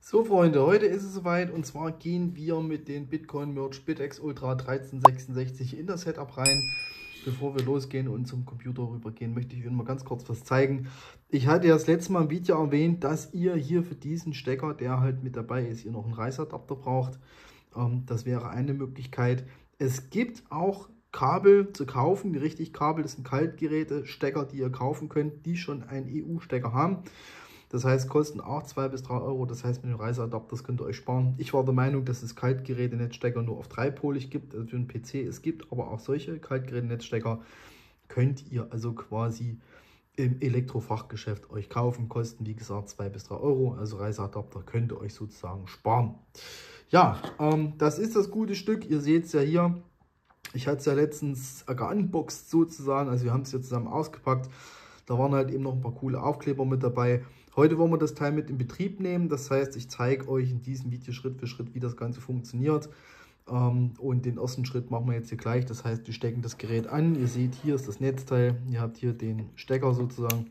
So Freunde, heute ist es soweit und zwar gehen wir mit den Bitcoin Merge BitX Ultra 1366 in das Setup rein. Bevor wir losgehen und zum Computer rübergehen, möchte ich Ihnen mal ganz kurz was zeigen. Ich hatte ja das letzte Mal im Video erwähnt, dass ihr hier für diesen Stecker, der halt mit dabei ist, ihr noch einen Reißadapter braucht. Das wäre eine Möglichkeit. Es gibt auch Kabel zu kaufen, die richtig Kabel, das sind Kaltgeräte, Stecker, die ihr kaufen könnt, die schon einen EU-Stecker haben. Das heißt, kosten auch 2 bis 3 Euro. Das heißt, mit dem Reiseadapter, das könnt ihr euch sparen. Ich war der Meinung, dass es Kaltgeräte-Netzstecker nur auf dreipolig gibt, also für einen PC. Es gibt aber auch solche Kaltgeräte-Netzstecker. Könnt ihr also quasi im Elektrofachgeschäft euch kaufen. Kosten, wie gesagt, 2 bis 3 Euro. Also Reiseadapter könnt ihr euch sozusagen sparen. Ja, das ist das gute Stück. Ihr seht es ja hier. Ich hatte es ja letztens geunboxed sozusagen. Also wir haben es ja zusammen ausgepackt. Da waren halt eben noch ein paar coole Aufkleber mit dabei. Heute wollen wir das Teil mit in Betrieb nehmen. Das heißt, ich zeige euch in diesem Video Schritt für Schritt, wie das Ganze funktioniert. Und den ersten Schritt machen wir jetzt hier gleich. Das heißt, wir stecken das Gerät an. Ihr seht, hier ist das Netzteil. Ihr habt hier den Stecker sozusagen.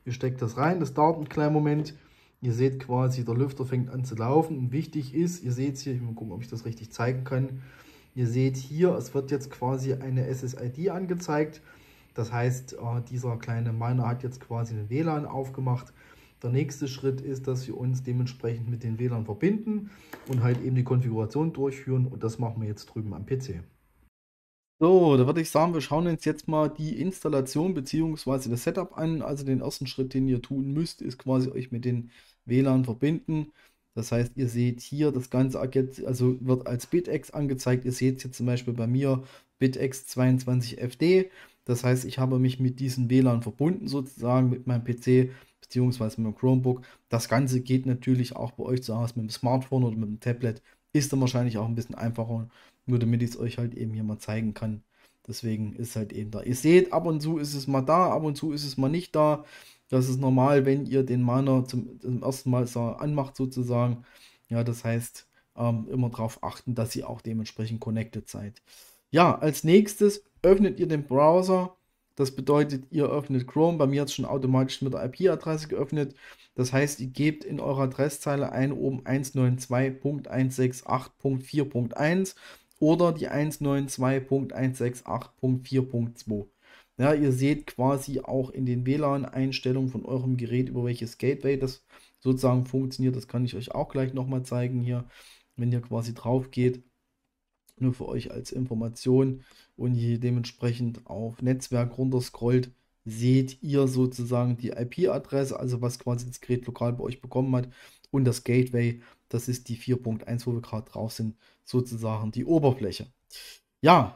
Ihr steckt das rein. Das dauert einen kleinen Moment. Ihr seht quasi, der Lüfter fängt an zu laufen. Und wichtig ist, ihr seht es hier, ich will mal gucken, ob ich das richtig zeigen kann. Ihr seht hier, es wird jetzt quasi eine SSID angezeigt. Das heißt, dieser kleine Miner hat jetzt quasi den WLAN aufgemacht. Der nächste Schritt ist, dass wir uns dementsprechend mit den WLAN verbinden und halt eben die Konfiguration durchführen. Und das machen wir jetzt drüben am PC. So, da würde ich sagen, wir schauen uns jetzt mal die Installation bzw. das Setup an. Also den ersten Schritt, den ihr tun müsst, ist quasi euch mit den WLAN verbinden. Das heißt, ihr seht hier, das Ganze also wird als BitX angezeigt. Ihr seht jetzt zum Beispiel bei mir BitX 22FD. Das heißt, ich habe mich mit diesem WLAN verbunden, sozusagen mit meinem PC bzw. mit meinem Chromebook. Das Ganze geht natürlich auch bei euch zu Hause mit dem Smartphone oder mit dem Tablet. Ist dann wahrscheinlich auch ein bisschen einfacher, nur damit ich es euch halt eben hier mal zeigen kann. Deswegen ist halt eben da. Ihr seht, ab und zu ist es mal da, ab und zu ist es mal nicht da. Das ist normal, wenn ihr den Miner zum ersten Mal anmacht sozusagen. Ja, das heißt, immer darauf achten, dass ihr auch dementsprechend connected seid. Ja, als nächstes öffnet ihr den Browser. Das bedeutet, ihr öffnet Chrome. Bei mir hat es schon automatisch mit der IP-Adresse geöffnet. Das heißt, ihr gebt in eurer Adresszeile ein oben 192.168.4.1 oder die 192.168.4.2. Ja, ihr seht quasi auch in den WLAN-Einstellungen von eurem Gerät, über welches Gateway das sozusagen funktioniert. Das kann ich euch auch gleich nochmal zeigen hier, wenn ihr quasi drauf geht. Nur für euch als Information. Und hier dementsprechend auf Netzwerk runterscrollt, seht ihr sozusagen die IP-Adresse, also was quasi das Gerät lokal bei euch bekommen hat. Und das Gateway, das ist die 4.1, wo wir gerade drauf sind, sozusagen die Oberfläche. Ja,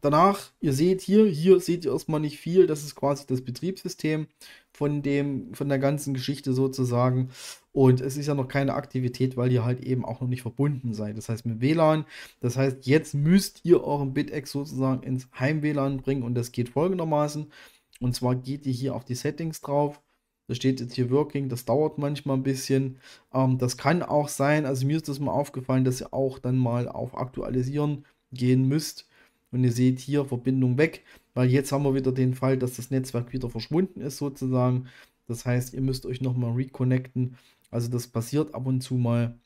danach, ihr seht hier seht ihr erstmal nicht viel. Das ist quasi das Betriebssystem von der ganzen Geschichte sozusagen. Und es ist ja noch keine Aktivität, weil ihr halt eben auch noch nicht verbunden seid. Das heißt mit WLAN. Das heißt, jetzt müsst ihr euren BitX sozusagen ins Heim-WLAN bringen. Und das geht folgendermaßen. Und zwar geht ihr hier auf die Settings drauf. Da steht jetzt hier Working, das dauert manchmal ein bisschen. Das kann auch sein, also mir ist das mal aufgefallen, dass ihr auch dann mal auf Aktualisieren gehen müsst. Und ihr seht hier Verbindung weg, weil jetzt haben wir wieder den Fall, dass das Netzwerk wieder verschwunden ist sozusagen. Das heißt, ihr müsst euch nochmal reconnecten. Also das passiert ab und zu mal.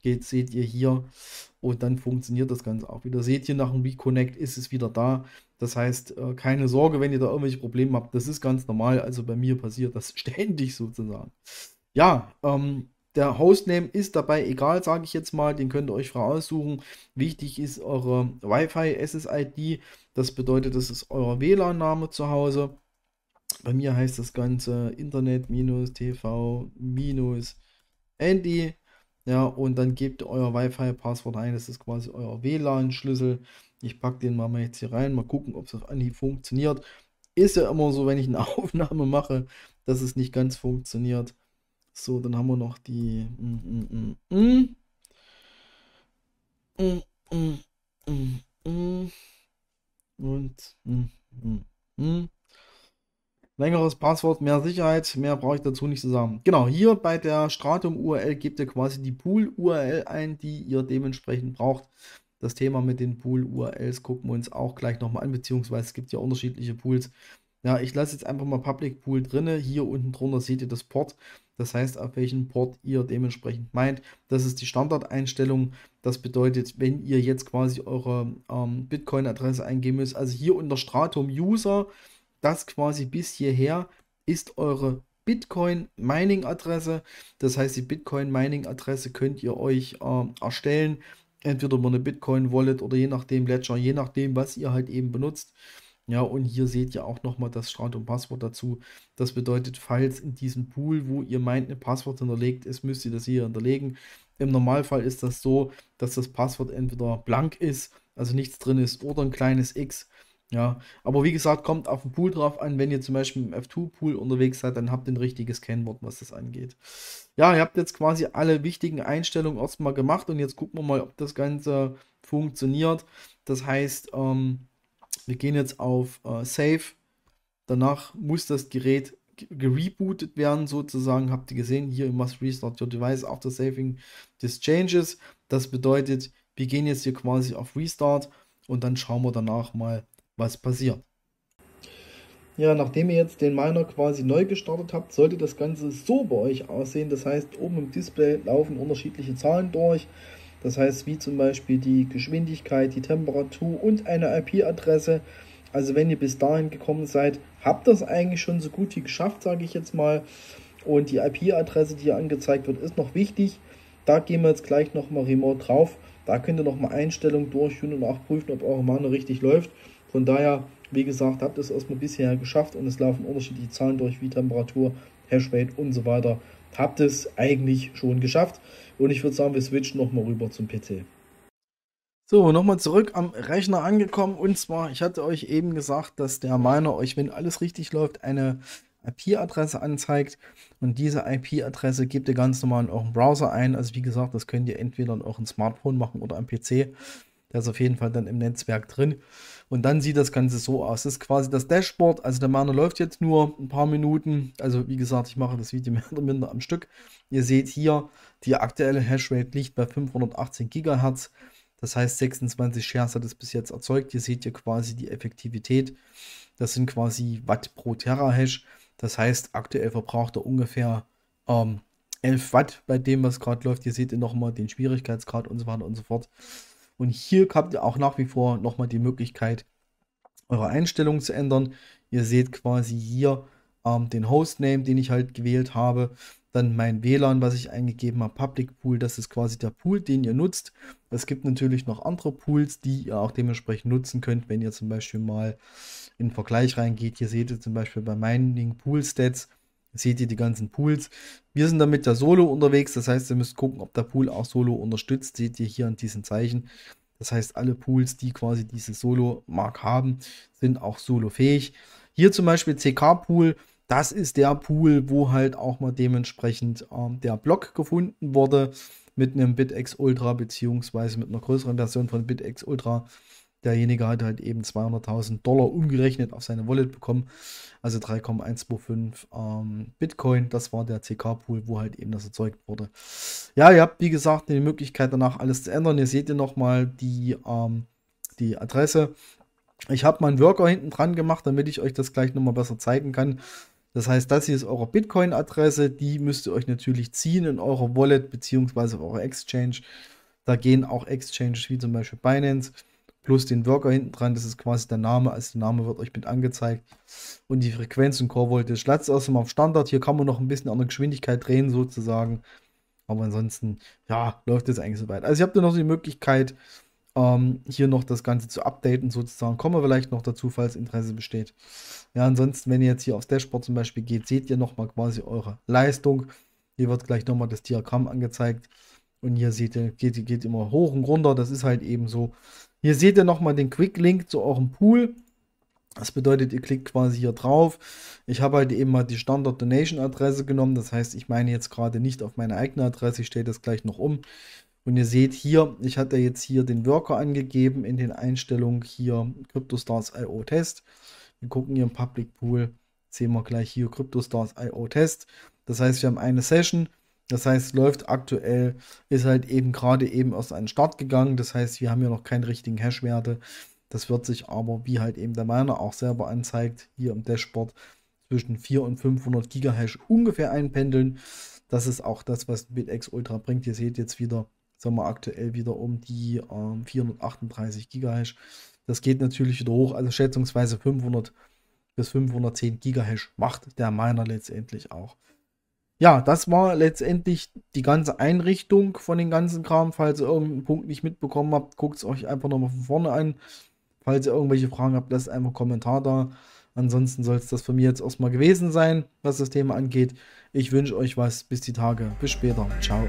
Seht ihr hier. Und dann funktioniert das Ganze auch wieder. Seht ihr, nach dem Reconnect ist es wieder da. Das heißt, keine Sorge, wenn ihr da irgendwelche Probleme habt. Das ist ganz normal. Also bei mir passiert das ständig sozusagen. Ja, der Hostname ist dabei egal, sage ich jetzt mal. Den könnt ihr euch frei aussuchen. Wichtig ist eure Wi-Fi SSID. Das bedeutet, das ist euer WLAN-Name zu Hause. Bei mir heißt das Ganze Internet-TV-Handy. Ja, und dann gebt ihr euer Wi-Fi-Passwort ein. Das ist quasi euer WLAN-Schlüssel. Ich packe den mal jetzt hier rein. Mal gucken, ob es auf Anhieb funktioniert. Ist ja immer so, wenn ich eine Aufnahme mache, dass es nicht ganz funktioniert. So, dann haben wir noch die und längeres Passwort, mehr Sicherheit, mehr brauche ich dazu nicht zu sagen. Genau, hier bei der Stratum-URL gebt ihr quasi die Pool-URL ein, die ihr dementsprechend braucht. Das Thema mit den Pool-URLs gucken wir uns auch gleich nochmal an, beziehungsweise es gibt ja unterschiedliche Pools. Ja, ich lasse jetzt einfach mal Public Pool drinne. Hier unten drunter seht ihr das Port. Das heißt, auf welchen Port ihr dementsprechend meint. Das ist die Standardeinstellung. Das bedeutet, wenn ihr jetzt quasi eure Bitcoin-Adresse eingeben müsst, also hier unter Stratum User, das quasi bis hierher ist eure Bitcoin-Mining-Adresse. Das heißt, die Bitcoin-Mining-Adresse könnt ihr euch erstellen. Entweder über eine Bitcoin-Wallet oder je nachdem Ledger, je nachdem, was ihr halt eben benutzt. Ja, und hier seht ihr auch nochmal das Stratum-Passwort dazu. Das bedeutet, falls in diesem Pool, wo ihr meint, ein Passwort hinterlegt ist, müsst ihr das hier hinterlegen. Im Normalfall ist das so, dass das Passwort entweder blank ist, also nichts drin ist, oder ein kleines X. Ja, aber wie gesagt, kommt auf den Pool drauf an. Wenn ihr zum Beispiel im F2-Pool unterwegs seid, dann habt ihr ein richtiges Kennwort, was das angeht. Ja, ihr habt jetzt quasi alle wichtigen Einstellungen erstmal gemacht und jetzt gucken wir mal, ob das Ganze funktioniert. Das heißt, wir gehen jetzt auf Save. Danach muss das Gerät gerebootet werden, sozusagen. Habt ihr gesehen, hier you must restart your device after saving these changes. Das bedeutet, wir gehen jetzt hier quasi auf Restart und dann schauen wir danach mal, was passiert. Ja, nachdem ihr jetzt den Miner quasi neu gestartet habt, sollte das Ganze so bei euch aussehen. Das heißt, oben im Display laufen unterschiedliche Zahlen durch. Das heißt, wie zum Beispiel die Geschwindigkeit, die Temperatur und eine IP-Adresse. Also wenn ihr bis dahin gekommen seid, habt ihr es eigentlich schon so gut wie geschafft, sage ich jetzt mal. Und die IP-Adresse, die hier angezeigt wird, ist noch wichtig. Da gehen wir jetzt gleich nochmal remote drauf. Da könnt ihr nochmal Einstellungen durchführen und auch prüfen, ob eure Miner richtig läuft. Von daher, wie gesagt, habt ihr es erstmal bisher geschafft und es laufen unterschiedliche Zahlen durch, wie Temperatur, Hashrate und so weiter. Habt es eigentlich schon geschafft. Und ich würde sagen, wir switchen nochmal rüber zum PC. So, nochmal zurück am Rechner angekommen. Und zwar, ich hatte euch eben gesagt, dass der Miner euch, wenn alles richtig läuft, eine IP-Adresse anzeigt. Und diese IP-Adresse gebt ihr ganz normal in euren Browser ein. Also wie gesagt, das könnt ihr entweder in eurem Smartphone machen oder am PC. Der ist auf jeden Fall dann im Netzwerk drin. Und dann sieht das Ganze so aus. Das ist quasi das Dashboard. Also der Miner läuft jetzt nur ein paar Minuten. Also wie gesagt, ich mache das Video mehr oder minder am Stück. Ihr seht hier, die aktuelle Hashrate liegt bei 518 GHz. Das heißt, 26 Shares hat es bis jetzt erzeugt. Hier seht ihr quasi die Effektivität. Das sind quasi Watt pro Terahash. Das heißt, aktuell verbraucht er ungefähr 11 Watt bei dem, was gerade läuft. Hier seht ihr nochmal den Schwierigkeitsgrad und so weiter und so fort. Und hier habt ihr auch nach wie vor nochmal die Möglichkeit, eure Einstellungen zu ändern. Ihr seht quasi hier den Hostname, den ich halt gewählt habe. Dann mein WLAN, was ich eingegeben habe, Public Pool, das ist quasi der Pool, den ihr nutzt. Es gibt natürlich noch andere Pools, die ihr auch dementsprechend nutzen könnt, wenn ihr zum Beispiel mal in den Vergleich reingeht. Hier seht ihr zum Beispiel bei Mining Pool Stats, seht ihr die ganzen Pools. Wir sind damit der Solo unterwegs, das heißt, ihr müsst gucken, ob der Pool auch Solo unterstützt, seht ihr hier an diesen Zeichen. Das heißt, alle Pools, die quasi diese Solo-Mark haben, sind auch Solo-fähig. Hier zum Beispiel CK-Pool, das ist der Pool, wo halt auch mal dementsprechend der Block gefunden wurde mit einem BitX Ultra beziehungsweise mit einer größeren Version von BitX Ultra. Derjenige hat halt eben 200.000 Dollar umgerechnet auf seine Wallet bekommen, also 3,125 Bitcoin. Das war der CK-Pool, wo halt eben das erzeugt wurde. Ja, ihr habt wie gesagt die Möglichkeit danach alles zu ändern. Hier seht ihr nochmal die Adresse. Ich habe meinen Worker hinten dran gemacht, damit ich euch das gleich nochmal besser zeigen kann. Das heißt, das hier ist eure Bitcoin-Adresse. Die müsst ihr euch natürlich ziehen in eurer Wallet bzw. eure Exchange. Da gehen auch Exchanges wie zum Beispiel Binance plus den Worker hinten dran. Das ist quasi der Name. Also der Name wird euch mit angezeigt. Und die Frequenz und Core Voltage. Ich lasse es erstmal auf Standard. Hier kann man noch ein bisschen an der Geschwindigkeit drehen sozusagen. Aber ansonsten, ja, läuft das eigentlich soweit. Also ihr habt ja noch die Möglichkeit, hier noch das Ganze zu updaten sozusagen. Kommen wir vielleicht noch dazu, falls Interesse besteht. Ja, ansonsten, wenn ihr jetzt hier aufs Dashboard zum Beispiel geht, seht ihr nochmal quasi eure Leistung. Hier wird gleich nochmal das Diagramm angezeigt. Und hier seht ihr, geht immer hoch und runter. Das ist halt eben so. Hier seht ihr nochmal den Quick-Link zu eurem Pool. Das bedeutet, ihr klickt quasi hier drauf. Ich habe halt eben mal die Standard-Donation-Adresse genommen. Das heißt, ich meine jetzt gerade nicht auf meine eigene Adresse. Ich stelle das gleich noch um. Und ihr seht hier, ich hatte jetzt hier den Worker angegeben in den Einstellungen hier CryptoStars.io Test. Wir gucken hier im Public Pool, sehen wir gleich hier CryptoStars.io Test. Das heißt, wir haben eine Session. Das heißt, läuft aktuell, ist halt eben gerade eben erst an den Start gegangen. Das heißt, wir haben ja noch keine richtigen Hash-Werte. Das wird sich aber, wie halt eben der Miner auch selber anzeigt, hier im Dashboard zwischen 400 und 500 Gigahash ungefähr einpendeln. Das ist auch das, was BitX Ultra bringt. Ihr seht jetzt wieder, sagen wir aktuell wieder um die 438 Gigahash. Das geht natürlich wieder hoch, also schätzungsweise 500 bis 510 Gigahash macht der Miner letztendlich auch. Ja, das war letztendlich die ganze Einrichtung von den ganzen Kram. Falls ihr irgendeinen Punkt nicht mitbekommen habt, guckt es euch einfach nochmal von vorne an. Falls ihr irgendwelche Fragen habt, lasst einfach einen Kommentar da. Ansonsten soll es das von mir jetzt erstmal gewesen sein, was das Thema angeht. Ich wünsche euch was. Bis die Tage. Bis später. Ciao.